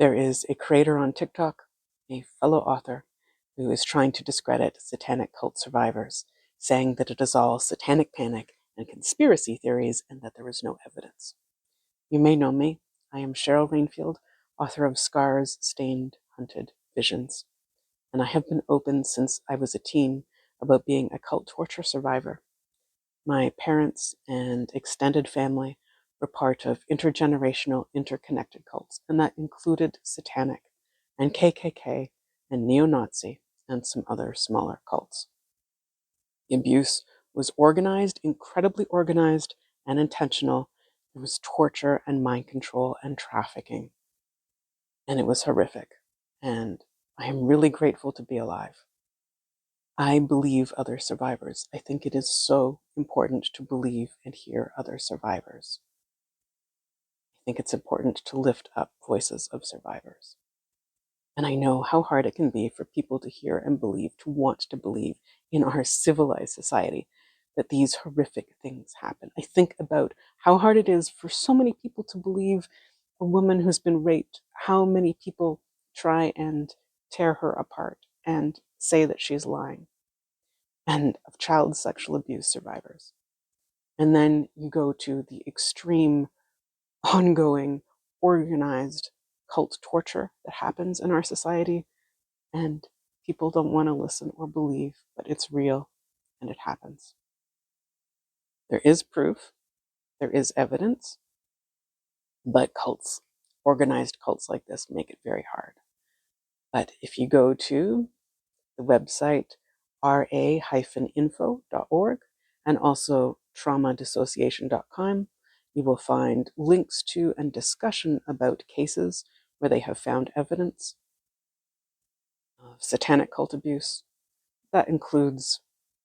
There is a creator on TikTok, a fellow author, who is trying to discredit satanic cult survivors, saying that it is all satanic panic and conspiracy theories and that there is no evidence. You may know me. I am Cheryl Rainfield, author of Scars, Stained, Hunted, Visions, and I have been open since I was a teen about being a cult torture survivor. My parents and extended family were part of intergenerational, interconnected cults, and that included satanic and KKK and neo-Nazi and some other smaller cults. The abuse was organized, incredibly organized and intentional. There was torture and mind control and trafficking, and it was horrific. And I am really grateful to be alive. I believe other survivors. I think it is so important to believe and hear other survivors. I think it's important to lift up voices of survivors. And I know how hard it can be for people to hear and believe, to want to believe in our civilized society that these horrific things happen. I think about how hard it is for so many people to believe a woman who's been raped, how many people try and tear her apart and say that she's lying, and of child sexual abuse survivors. And then you go to the extreme, ongoing, organized cult torture that happens in our society, and people don't want to listen or believe, but it's real and it happens. There is proof, there is evidence, but cults, organized cults like this, make it very hard. But if you go to the website ra-info.org and also traumadissociation.com, you will find links to and discussion about cases where they have found evidence of satanic cult abuse. That includes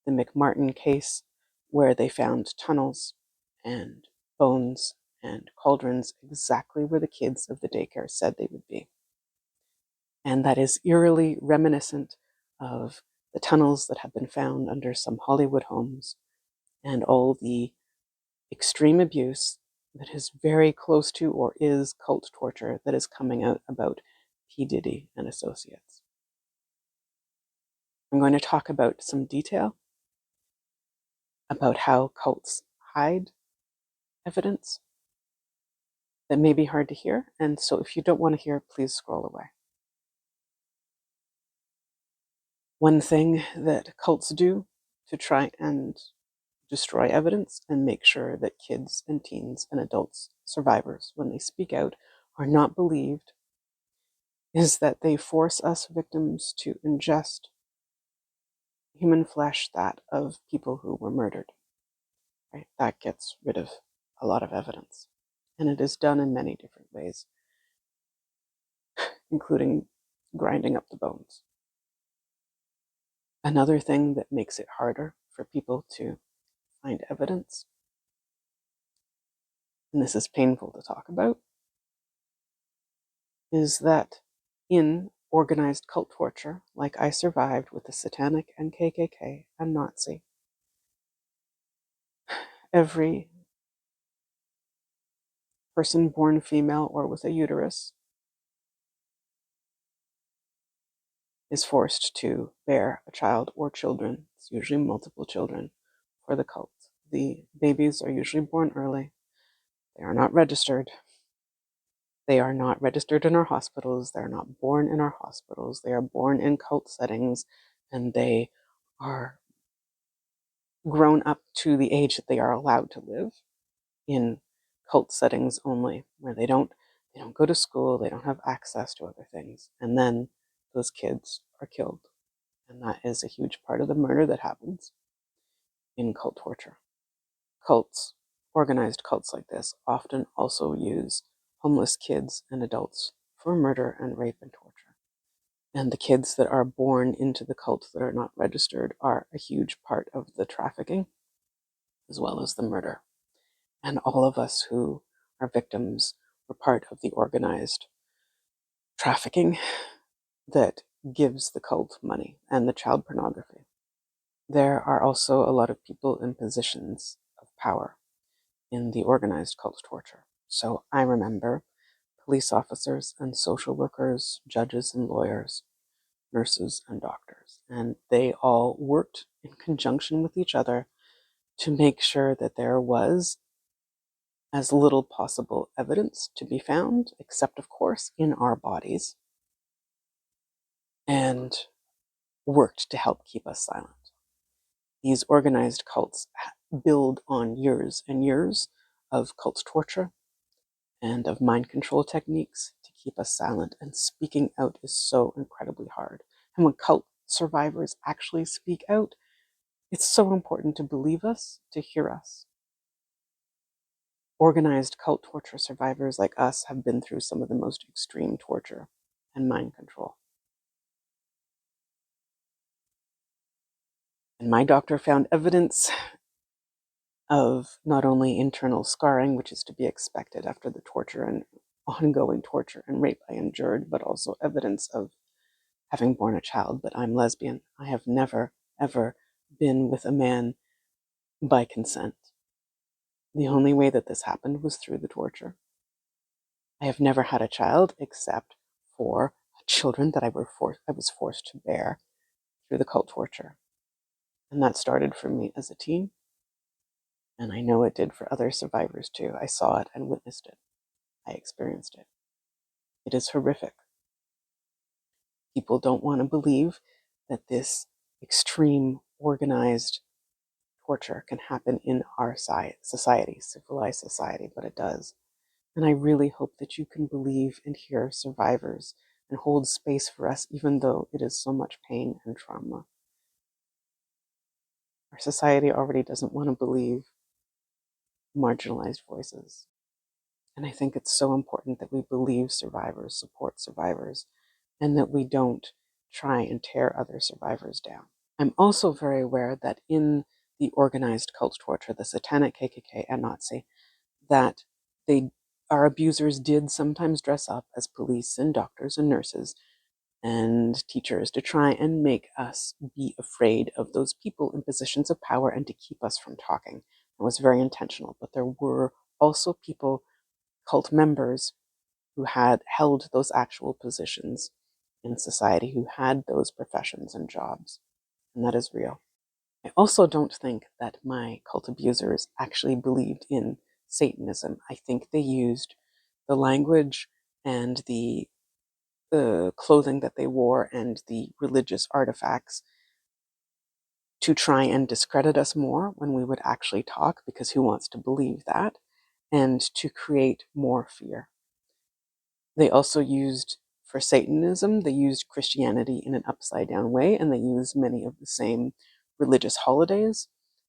the McMartin case, where they found tunnels and bones and cauldrons exactly where the kids of the daycare said they would be. And that is eerily reminiscent of the tunnels that have been found under some Hollywood homes and all the extreme abuse that is very close to or is cult torture that is coming out about P. Diddy and associates. I'm going to talk about some detail about how cults hide evidence that may be hard to hear, and so if you don't want to hear, please scroll away. One thing that cults do to try and destroy evidence and make sure that kids and teens and adults, survivors, when they speak out, are not believed, is that they force us victims to ingest human flesh, that of people who were murdered. Right? That gets rid of a lot of evidence. And it is done in many different ways, including grinding up the bones. Another thing that makes it harder for people to find evidence, and this is painful to talk about, is that in organized cult torture, like I survived with the satanic and KKK and Nazi, every person born female or with a uterus is forced to bear a child or children, it's usually multiple children, for the cult. The babies are usually born early. They are not registered. They are not registered in our hospitals. They're not born in our hospitals. They are born in cult settings, and they are grown up to the age that they are allowed to live in cult settings only, where they don't go to school, they don't have access to other things, and then those kids are killed. And that is a huge part of the murder that happens in cult torture. Cults, organized cults like this, often also use homeless kids and adults for murder and rape and torture. And the kids that are born into the cult that are not registered are a huge part of the trafficking, as well as the murder. And all of us who are victims were part of the organized trafficking that gives the cult money and the child pornography. There are also a lot of people in positions of power in the organized cult torture. So I remember police officers and social workers, judges and lawyers, nurses and doctors. And they all worked in conjunction with each other to make sure that there was as little possible evidence to be found, except, of course, in our bodies, and worked to help keep us silent. These organized cults build on years and years of cult torture and of mind control techniques to keep us silent. And speaking out is so incredibly hard. And when cult survivors actually speak out, it's so important to believe us, to hear us. Organized cult torture survivors like us have been through some of the most extreme torture and mind control. And my doctor found evidence of not only internal scarring, which is to be expected after the torture and ongoing torture and rape I endured, but also evidence of having borne a child. But I'm lesbian. I have never, ever been with a man by consent. The only way that this happened was through the torture. I have never had a child except for children that I was forced to bear through the cult torture. And that started for me as a teen. And I know it did for other survivors too. I saw it and witnessed it. I experienced it. It is horrific. People don't want to believe that this extreme organized torture can happen in our society, civilized society, but it does. And I really hope that you can believe and hear survivors and hold space for us, even though it is so much pain and trauma. Our society already doesn't want to believe marginalized voices. And I think it's so important that we believe survivors, support survivors, and that we don't try and tear other survivors down. I'm also very aware that in the organized cult torture, the satanic KKK and Nazi, that our abusers did sometimes dress up as police and doctors and nurses and teachers to try and make us be afraid of those people in positions of power and to keep us from talking. It was very intentional, but there were also people, cult members, who had held those actual positions in society, who had those professions and jobs, and that is real. I also don't think that my cult abusers actually believed in Satanism. I think they used the language and the clothing that they wore and the religious artifacts to try and discredit us more when we would actually talk, because who wants to believe that, and to create more fear. They also used, for Satanism, they used Christianity in an upside down way, and they used many of the same religious holidays,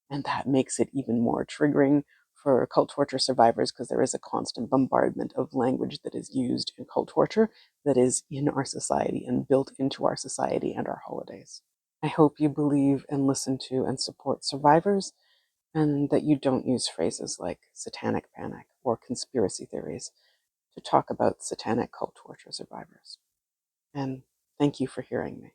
and that makes it even more triggering for cult torture survivors, because there is a constant bombardment of language that is used in cult torture that is in our society and built into our society and our holidays. I hope you believe and listen to and support survivors, and that you don't use phrases like satanic panic or conspiracy theories to talk about satanic cult torture survivors. And thank you for hearing me.